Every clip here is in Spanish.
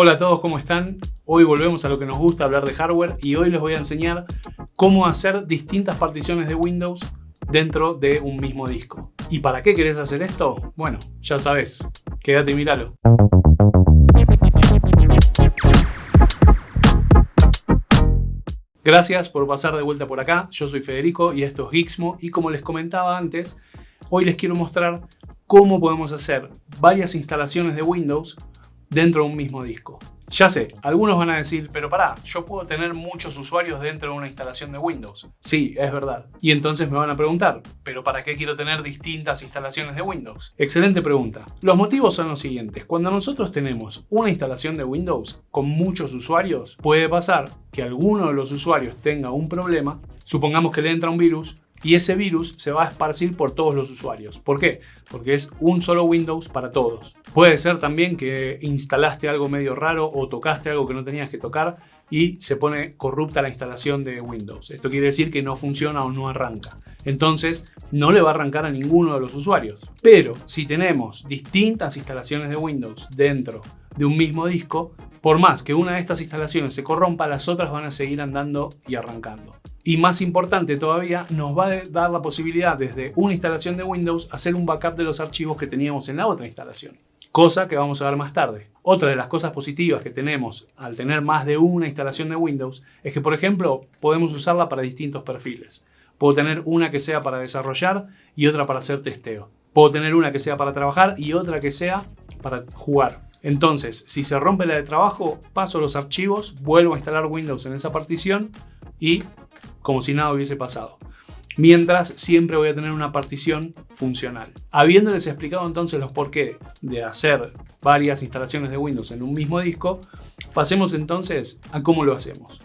Hola a todos, ¿cómo están? Hoy volvemos a lo que nos gusta, hablar de hardware, y hoy les voy a enseñar cómo hacer distintas particiones de Windows dentro de un mismo disco. ¿Y para qué querés hacer esto? Bueno, ya sabes, quédate y míralo. Gracias por pasar de vuelta por acá, yo soy Federico y esto es Geeksmo, y como les comentaba antes, hoy les quiero mostrar cómo podemos hacer varias instalaciones de Windows dentro de un mismo disco. Ya sé, algunos van a decir, pero pará, yo puedo tener muchos usuarios dentro de una instalación de Windows. Sí, es verdad. Y entonces me van a preguntar, ¿pero para qué quiero tener distintas instalaciones de Windows? Excelente pregunta. Los motivos son los siguientes. Cuando nosotros tenemos una instalación de Windows con muchos usuarios, puede pasar que alguno de los usuarios tenga un problema, supongamos que le entra un virus, y ese virus se va a esparcir por todos los usuarios. ¿Por qué? Porque es un solo Windows para todos. Puede ser también que instalaste algo medio raro o tocaste algo que no tenías que tocar y se pone corrupta la instalación de Windows. Esto quiere decir que no funciona o no arranca. Entonces no le va a arrancar a ninguno de los usuarios. Pero si tenemos distintas instalaciones de Windows dentro de un mismo disco, por más que una de estas instalaciones se corrompa, las otras van a seguir andando y arrancando. Y más importante todavía, nos va a dar la posibilidad desde una instalación de Windows hacer un backup de los archivos que teníamos en la otra instalación. Cosa que vamos a ver más tarde. Otra de las cosas positivas que tenemos al tener más de una instalación de Windows es que, por ejemplo, podemos usarla para distintos perfiles. Puedo tener una que sea para desarrollar y otra para hacer testeo. Puedo tener una que sea para trabajar y otra que sea para jugar. Entonces, si se rompe la de trabajo, paso los archivos, vuelvo a instalar Windows en esa partición y como si nada hubiese pasado. Mientras, siempre voy a tener una partición funcional. Habiéndoles explicado entonces los porqué de hacer varias instalaciones de Windows en un mismo disco, pasemos entonces a cómo lo hacemos.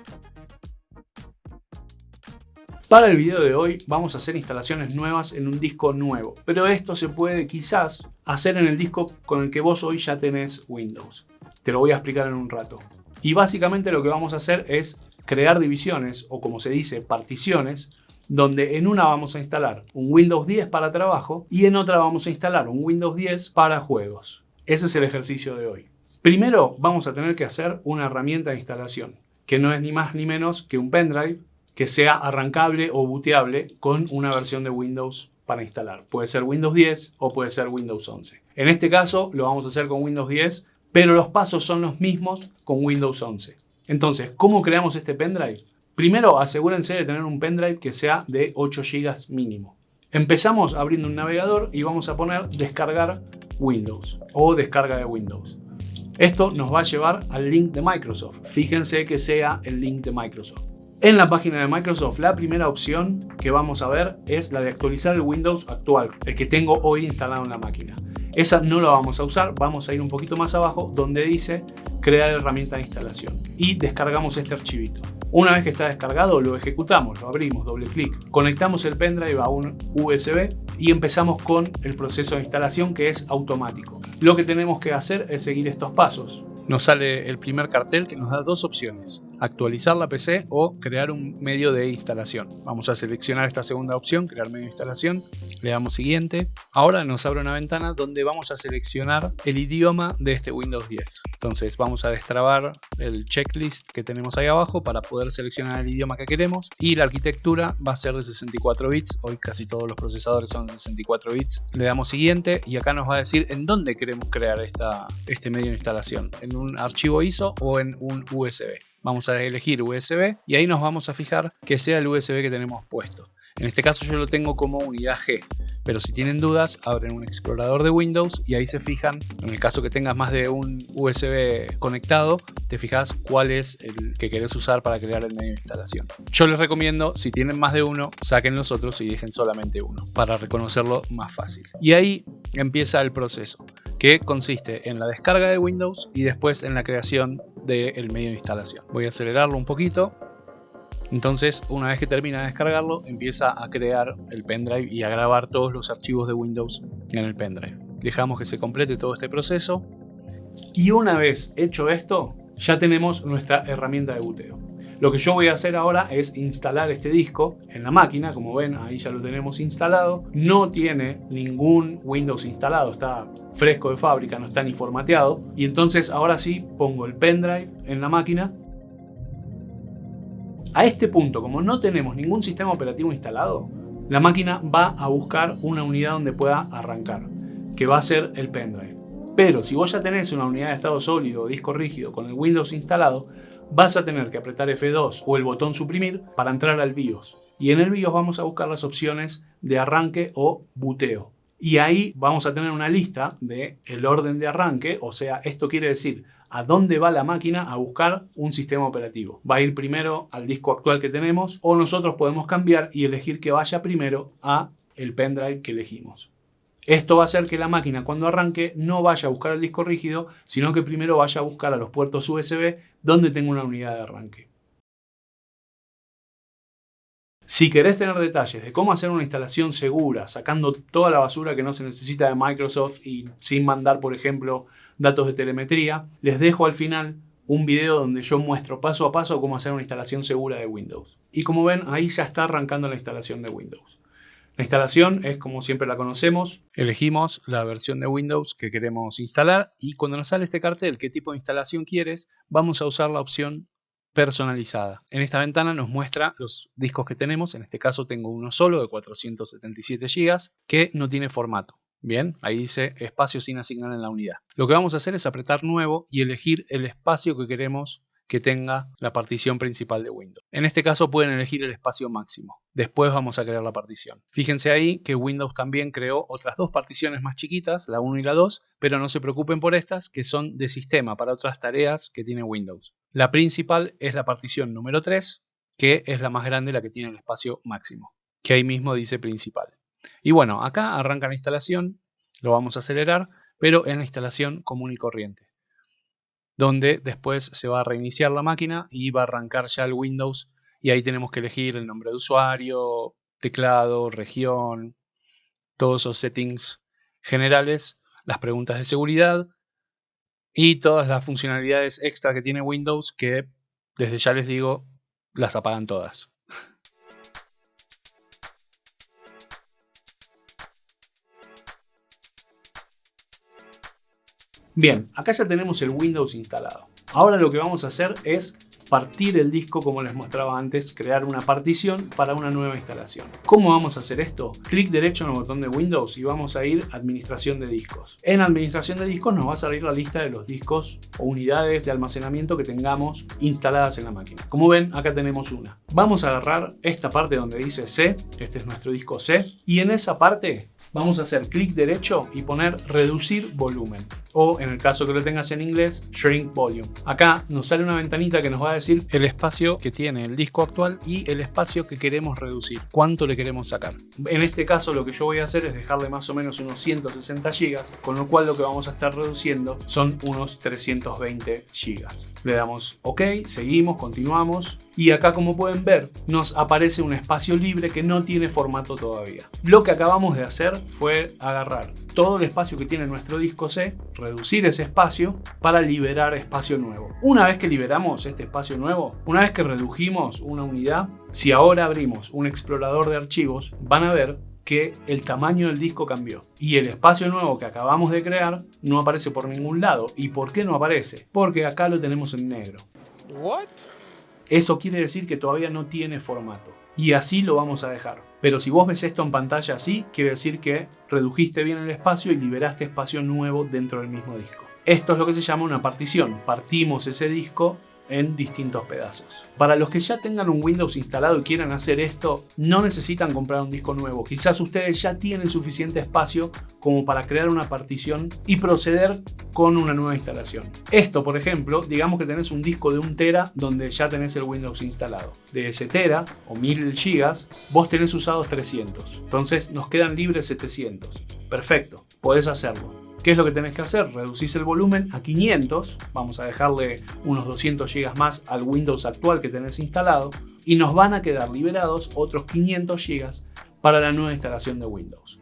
Para el video de hoy vamos a hacer instalaciones nuevas en un disco nuevo, pero esto se puede quizás hacer en el disco con el que vos hoy ya tenés Windows. Te lo voy a explicar en un rato. Y básicamente lo que vamos a hacer es crear divisiones, o como se dice, particiones, donde en una vamos a instalar un Windows 10 para trabajo y en otra vamos a instalar un Windows 10 para juegos. Ese es el ejercicio de hoy. Primero vamos a tener que hacer una herramienta de instalación, que no es ni más ni menos que un pendrive que sea arrancable o booteable con una versión de Windows para instalar. Puede ser Windows 10 o puede ser Windows 11. En este caso lo vamos a hacer con Windows 10, pero los pasos son los mismos con Windows 11. Entonces, ¿cómo creamos este pendrive? Primero, asegúrense de tener un pendrive que sea de 8 GB mínimo. Empezamos abriendo un navegador y vamos a poner descargar Windows o descarga de Windows. Esto nos va a llevar al link de Microsoft. Fíjense que sea el link de Microsoft. En la página de Microsoft, la primera opción que vamos a ver es la de actualizar el Windows actual, el que tengo hoy instalado en la máquina. Esa no la vamos a usar, vamos a ir un poquito más abajo donde dice crear herramienta de instalación y descargamos este archivito. Una vez que está descargado lo ejecutamos, lo abrimos, doble clic, conectamos el pendrive a un USB y empezamos con el proceso de instalación, que es automático. Lo que tenemos que hacer es seguir estos pasos. Nos sale el primer cartel que nos da dos opciones: actualizar la PC o crear un medio de instalación. Vamos a seleccionar esta segunda opción, crear medio de instalación, le damos siguiente. Ahora nos abre una ventana donde vamos a seleccionar el idioma de este Windows 10. Entonces vamos a destrabar el checklist que tenemos ahí abajo para poder seleccionar el idioma que queremos, y la arquitectura va a ser de 64 bits, hoy casi todos los procesadores son de 64 bits. Le damos siguiente y acá nos va a decir en dónde queremos crear este medio de instalación, en un archivo ISO o en un USB. Vamos a elegir USB y ahí nos vamos a fijar que sea el USB que tenemos puesto. En este caso yo lo tengo como unidad G, pero si tienen dudas abren un explorador de Windows y ahí se fijan, en el caso que tengas más de un USB conectado, te fijas cuál es el que querés usar para crear el medio de instalación. Yo les recomiendo, si tienen más de uno, saquen los otros y dejen solamente uno para reconocerlo más fácil. Y ahí empieza el proceso, que consiste en la descarga de Windows y después en la creación del medio de instalación. Voy a acelerarlo un poquito. Entonces, una vez que termina de descargarlo, empieza a crear el pendrive y a grabar todos los archivos de Windows en el pendrive. Dejamos que se complete todo este proceso y una vez hecho esto, ya tenemos nuestra herramienta de booteo. Lo que yo voy a hacer ahora es instalar este disco en la máquina. Como ven, ahí ya lo tenemos instalado. No tiene ningún Windows instalado, está fresco de fábrica, no está ni formateado. Y entonces ahora sí pongo el pendrive en la máquina. A este punto, como no tenemos ningún sistema operativo instalado, la máquina va a buscar una unidad donde pueda arrancar, que va a ser el pendrive. Pero si vos ya tenés una unidad de estado sólido o disco rígido con el Windows instalado, vas a tener que apretar F2 o el botón suprimir para entrar al BIOS. Y en el BIOS vamos a buscar las opciones de arranque o buteo. Y ahí vamos a tener una lista del orden de arranque, o sea, esto quiere decir a dónde va la máquina a buscar un sistema operativo. Va a ir primero al disco actual que tenemos, o nosotros podemos cambiar y elegir que vaya primero a el pendrive que elegimos. Esto va a hacer que la máquina cuando arranque no vaya a buscar el disco rígido, sino que primero vaya a buscar a los puertos USB donde tengo una unidad de arranque. Si querés tener detalles de cómo hacer una instalación segura, sacando toda la basura que no se necesita de Microsoft y sin mandar, por ejemplo, datos de telemetría, les dejo al final un video donde yo muestro paso a paso cómo hacer una instalación segura de Windows. Y como ven, ahí ya está arrancando la instalación de Windows. La instalación es como siempre la conocemos. Elegimos la versión de Windows que queremos instalar y cuando nos sale este cartel, qué tipo de instalación quieres, vamos a usar la opción personalizada. En esta ventana nos muestra los discos que tenemos. En este caso tengo uno solo de 477 GB que no tiene formato. Bien, ahí dice espacio sin asignar en la unidad. Lo que vamos a hacer es apretar nuevo y elegir el espacio que queremos que tenga la partición principal de Windows. En este caso pueden elegir el espacio máximo. Después vamos a crear la partición. Fíjense ahí que Windows también creó otras dos particiones más chiquitas, la 1 y la 2, pero no se preocupen por estas que son de sistema para otras tareas que tiene Windows. La principal es la partición número 3, que es la más grande, la que tiene el espacio máximo, que ahí mismo dice principal. Y bueno, acá arranca la instalación, lo vamos a acelerar, pero en la instalación común y corriente, donde después se va a reiniciar la máquina y va a arrancar ya el Windows y ahí tenemos que elegir el nombre de usuario, teclado, región, todos esos settings generales, las preguntas de seguridad y todas las funcionalidades extra que tiene Windows que desde ya les digo las apagan todas. Bien, acá ya tenemos el Windows instalado. Ahora lo que vamos a hacer es partir el disco como les mostraba antes, crear una partición para una nueva instalación. ¿Cómo vamos a hacer esto? Clic derecho en el botón de Windows y vamos a ir a Administración de discos. En Administración de discos nos va a salir la lista de los discos o unidades de almacenamiento que tengamos instaladas en la máquina. Como ven, acá tenemos una. Vamos a agarrar esta parte donde dice C, este es nuestro disco C, y en esa parte vamos a hacer clic derecho y poner reducir volumen. O en el caso que lo tengas en inglés, shrink volume. Acá nos sale una ventanita que nos va a decir el espacio que tiene el disco actual y el espacio que queremos reducir, cuánto le queremos sacar. En este caso lo que yo voy a hacer es dejarle más o menos unos 160 GB, con lo cual lo que vamos a estar reduciendo son unos 320 GB. Le damos OK, seguimos, continuamos y acá como pueden ver nos aparece un espacio libre que no tiene formato todavía. Lo que acabamos de hacer fue agarrar todo el espacio que tiene nuestro disco C, reducir ese espacio para liberar espacio nuevo. Una vez que liberamos este espacio nuevo, una vez que redujimos una unidad, si ahora abrimos un explorador de archivos, van a ver que el tamaño del disco cambió y el espacio nuevo que acabamos de crear no aparece por ningún lado. ¿Y por qué no aparece? Porque acá lo tenemos en negro. ¿What? Eso quiere decir que todavía no tiene formato y así lo vamos a dejar. Pero si vos ves esto en pantalla así, quiere decir que redujiste bien el espacio y liberaste espacio nuevo dentro del mismo disco. Esto es lo que se llama una partición. Partimos ese disco en distintos pedazos. Para los que ya tengan un Windows instalado y quieran hacer esto, no necesitan comprar un disco nuevo. Quizás ustedes ya tienen suficiente espacio como para crear una partición y proceder con una nueva instalación. Esto, por ejemplo, digamos que tenés un disco de 1 tera donde ya tenés el Windows instalado. De ese tera o 1000 GB, vos tenés usados 300. Entonces nos quedan libres 700. Perfecto, podés hacerlo. ¿Qué es lo que tenés que hacer? Reducís el volumen a 500, vamos a dejarle unos 200 GB más al Windows actual que tenés instalado y nos van a quedar liberados otros 500 GB para la nueva instalación de Windows.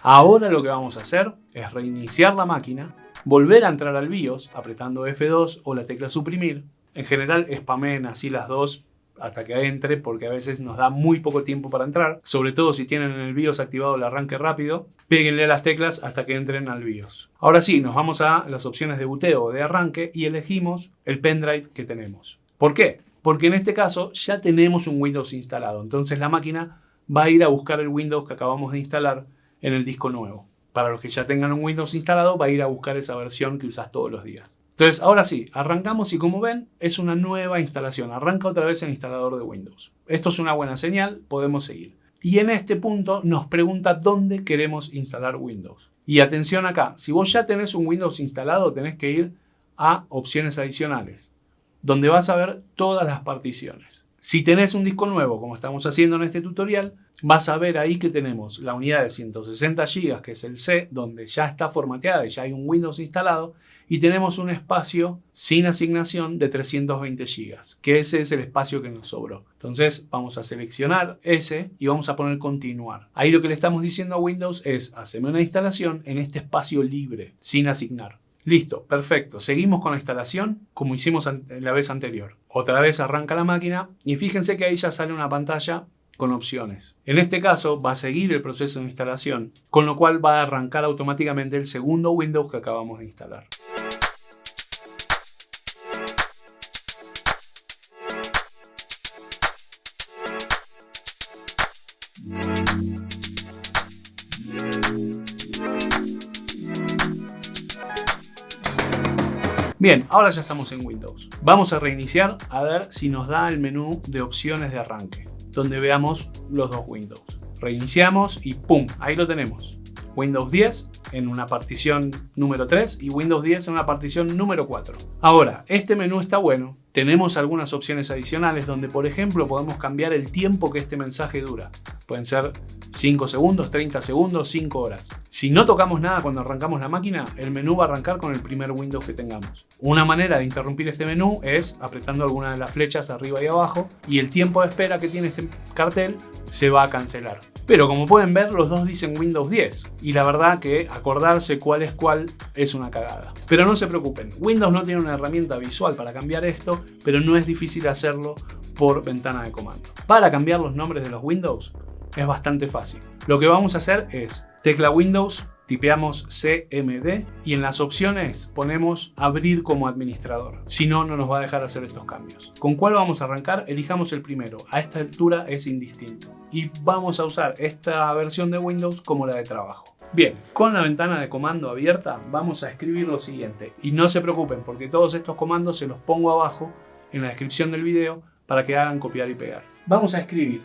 Ahora lo que vamos a hacer es reiniciar la máquina, volver a entrar al BIOS apretando F2 o la tecla suprimir En general spamen así las dos hasta que entre, porque a veces nos da muy poco tiempo para entrar, sobre todo si tienen en el BIOS activado el arranque rápido. Péguenle las teclas hasta que entren al BIOS. Ahora sí, nos vamos a las opciones de buteo o de arranque y elegimos el pendrive que tenemos. ¿Por qué? Porque en este caso ya tenemos un Windows instalado, entonces la máquina va a ir a buscar el Windows que acabamos de instalar en el disco nuevo. Para los que ya tengan un Windows instalado, va a ir a buscar esa versión que usas todos los días. Entonces, ahora sí, arrancamos y como ven, es una nueva instalación. Arranca otra vez el instalador de Windows. Esto es una buena señal, podemos seguir. Y en este punto nos pregunta dónde queremos instalar Windows. Y atención acá, si vos ya tenés un Windows instalado, tenés que ir a opciones adicionales, donde vas a ver todas las particiones. Si tenés un disco nuevo, como estamos haciendo en este tutorial, vas a ver ahí que tenemos la unidad de 160 GB, que es el C, donde ya está formateada y ya hay un Windows instalado, y tenemos un espacio sin asignación de 320 GB, que ese es el espacio que nos sobró. Entonces vamos a seleccionar ese y vamos a poner continuar. Ahí lo que le estamos diciendo a Windows es, haceme una instalación en este espacio libre, sin asignar. Listo, perfecto. Seguimos con la instalación como hicimos la vez anterior. Otra vez arranca la máquina y fíjense que ahí ya sale una pantalla con opciones. En este caso va a seguir el proceso de instalación, con lo cual va a arrancar automáticamente el segundo Windows que acabamos de instalar. Bien, ahora ya estamos en Windows. Vamos a reiniciar a ver si nos da el menú de opciones de arranque, donde veamos los dos Windows. Reiniciamos y ¡pum! Ahí lo tenemos. Windows 10 en una partición número 3 y Windows 10 en una partición número 4. Ahora, este menú está bueno. Tenemos algunas opciones adicionales donde, por ejemplo, podemos cambiar el tiempo que este mensaje dura. Pueden ser 5 segundos, 30 segundos, 5 horas. Si no tocamos nada cuando arrancamos la máquina, el menú va a arrancar con el primer Windows que tengamos. Una manera de interrumpir este menú es apretando alguna de las flechas arriba y abajo y el tiempo de espera que tiene este cartel se va a cancelar. Pero como pueden ver, los dos dicen Windows 10 y la verdad que acordarse cuál es una cagada. Pero no se preocupen, Windows no tiene una herramienta visual para cambiar esto, pero no es difícil hacerlo por ventana de comando. Para cambiar los nombres de los Windows es bastante fácil. Lo que vamos a hacer es tecla Windows, tipeamos CMD y en las opciones ponemos abrir como administrador. Si no, no nos va a dejar hacer estos cambios. ¿Con cuál vamos a arrancar? Elijamos el primero. A esta altura es indistinto. Y vamos a usar esta versión de Windows como la de trabajo. Bien, con la ventana de comando abierta vamos a escribir lo siguiente. Y no se preocupen porque todos estos comandos se los pongo abajo en la descripción del video para que hagan copiar y pegar. Vamos a escribir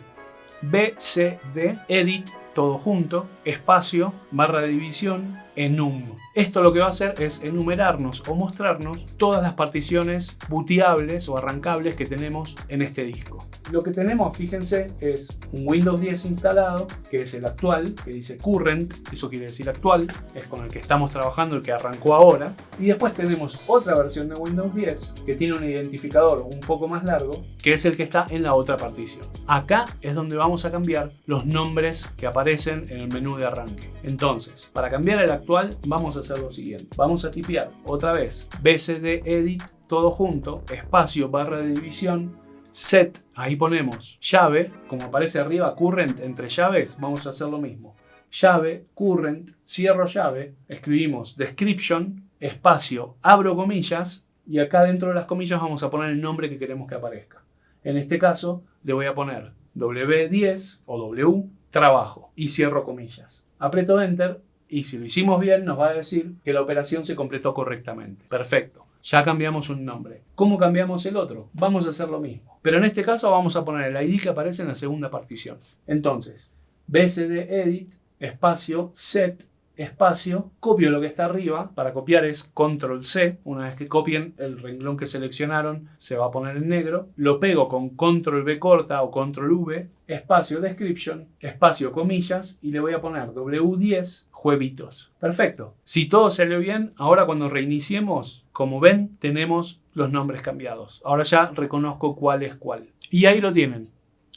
bcd edit todo junto, espacio, barra de división, enum. Esto lo que va a hacer es enumerarnos o mostrarnos todas las particiones booteables o arrancables que tenemos en este disco. Lo que tenemos, fíjense, es un Windows 10 instalado, que es el actual, que dice current, eso quiere decir actual, es con el que estamos trabajando, el que arrancó ahora. Y después tenemos otra versión de Windows 10, que tiene un identificador un poco más largo, que es el que está en la otra partición. Acá es donde vamos a cambiar los nombres que aparecen en el menú de arranque. Entonces, para cambiar el actual, vamos a hacer lo siguiente. Vamos a tipear otra vez bcd edit, todo junto, espacio, barra de división, set, ahí ponemos llave, como aparece arriba current entre llaves, vamos a hacer lo mismo. Llave, current, cierro llave, escribimos description, espacio, abro comillas y acá dentro de las comillas vamos a poner el nombre que queremos que aparezca. En este caso le voy a poner W10 o W trabajo y cierro comillas. Aprieto enter y si lo hicimos bien nos va a decir que la operación se completó correctamente. Perfecto. Ya cambiamos un nombre. ¿Cómo cambiamos el otro? Vamos a hacer lo mismo. Pero en este caso vamos a poner el ID que aparece en la segunda partición. Entonces, bcd edit, espacio, set, espacio, copio lo que está arriba. Para copiar es control C. Una vez que copien, el renglón que seleccionaron se va a poner en negro. Lo pego con control V corta o control V, espacio description, espacio comillas y le voy a poner W10 juevitos. Perfecto. Si todo salió bien, ahora cuando reiniciemos, como ven, tenemos los nombres cambiados. Ahora ya reconozco cuál es cuál. Y ahí lo tienen.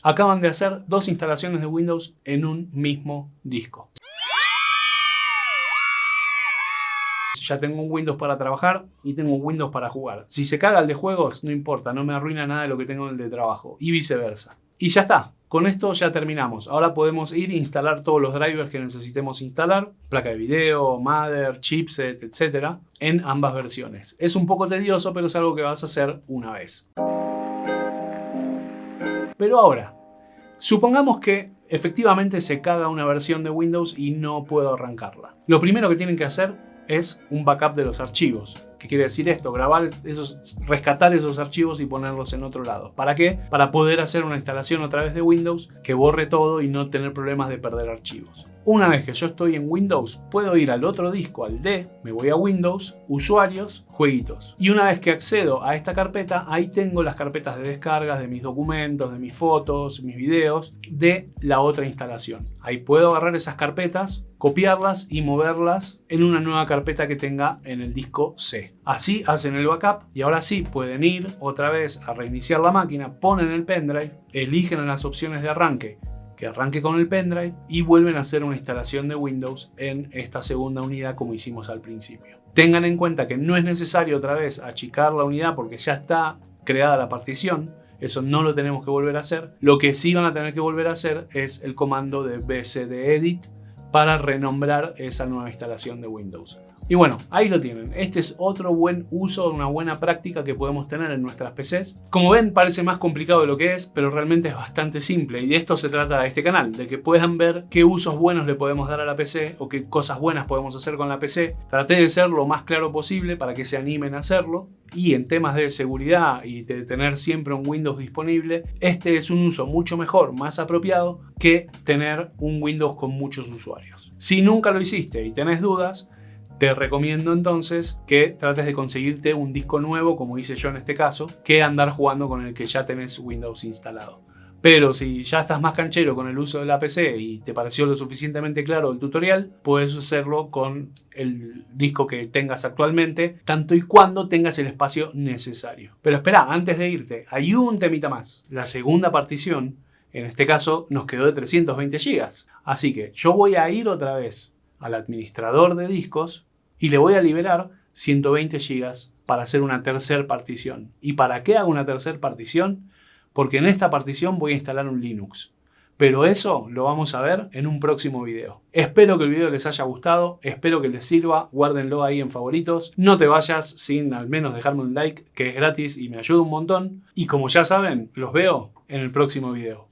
Acaban de hacer dos instalaciones de Windows en un mismo disco. ya tengo un Windows para trabajar y tengo un Windows para jugar. Si se caga el de juegos, no importa, no me arruina nada de lo que tengo en el de trabajo y viceversa. Y ya está. Con esto ya terminamos. Ahora podemos ir e instalar todos los drivers que necesitemos instalar, placa de video, mother, chipset, etc. en ambas versiones. Es un poco tedioso, pero es algo que vas a hacer una vez. Pero ahora, supongamos que efectivamente se caga una versión de Windows y no puedo arrancarla. Lo primero que tienen que hacer es un backup de los archivos. ¿Qué quiere decir esto? Rescatar esos archivos y ponerlos en otro lado. ¿Para qué? Para poder hacer una instalación a través de Windows que borre todo y no tener problemas de perder archivos. Una vez que yo estoy en Windows, puedo ir al otro disco, al D, me voy a Windows, usuarios, jueguitos. Y una vez que accedo a esta carpeta, ahí tengo las carpetas de descargas de mis documentos, de mis fotos, mis videos, de la otra instalación. Ahí puedo agarrar esas carpetas, copiarlas y moverlas en una nueva carpeta que tenga en el disco C. Así hacen el backup y ahora sí pueden ir otra vez a reiniciar la máquina, ponen el pendrive, eligen en las opciones de arranque que arranque con el pendrive y vuelven a hacer una instalación de Windows en esta segunda unidad como hicimos al principio. Tengan en cuenta que no es necesario otra vez achicar la unidad porque ya está creada la partición. Eso no lo tenemos que volver a hacer. Lo que sí van a tener que volver a hacer es el comando de bcdedit para renombrar esa nueva instalación de Windows. Y bueno, ahí lo tienen. Este es otro buen uso, una buena práctica que podemos tener en nuestras PCs. Como ven, parece más complicado de lo que es, pero realmente es bastante simple. Y de esto se trata este canal, de que puedan ver qué usos buenos le podemos dar a la PC o qué cosas buenas podemos hacer con la PC. Traté de ser lo más claro posible para que se animen a hacerlo. Y en temas de seguridad y de tener siempre un Windows disponible, este es un uso mucho mejor, más apropiado que tener un Windows con muchos usuarios. Si nunca lo hiciste y tenés dudas, te recomiendo entonces que trates de conseguirte un disco nuevo, como hice yo en este caso, que andar jugando con el que ya tenés Windows instalado. Pero si ya estás más canchero con el uso de la PC y te pareció lo suficientemente claro el tutorial, puedes hacerlo con el disco que tengas actualmente, tanto y cuando tengas el espacio necesario. Pero espera, antes de irte, hay un temita más. La segunda partición, en este caso, nos quedó de 320 GB. Así que yo voy a ir otra vez al administrador de discos y le voy a liberar 120 GB para hacer una tercera partición. ¿Y para qué hago una tercera partición? Porque en esta partición voy a instalar un Linux. Pero eso lo vamos a ver en un próximo video. Espero que el video les haya gustado, espero que les sirva, guárdenlo ahí en favoritos. No te vayas sin al menos dejarme un like, que es gratis y me ayuda un montón. Y como ya saben, los veo en el próximo video.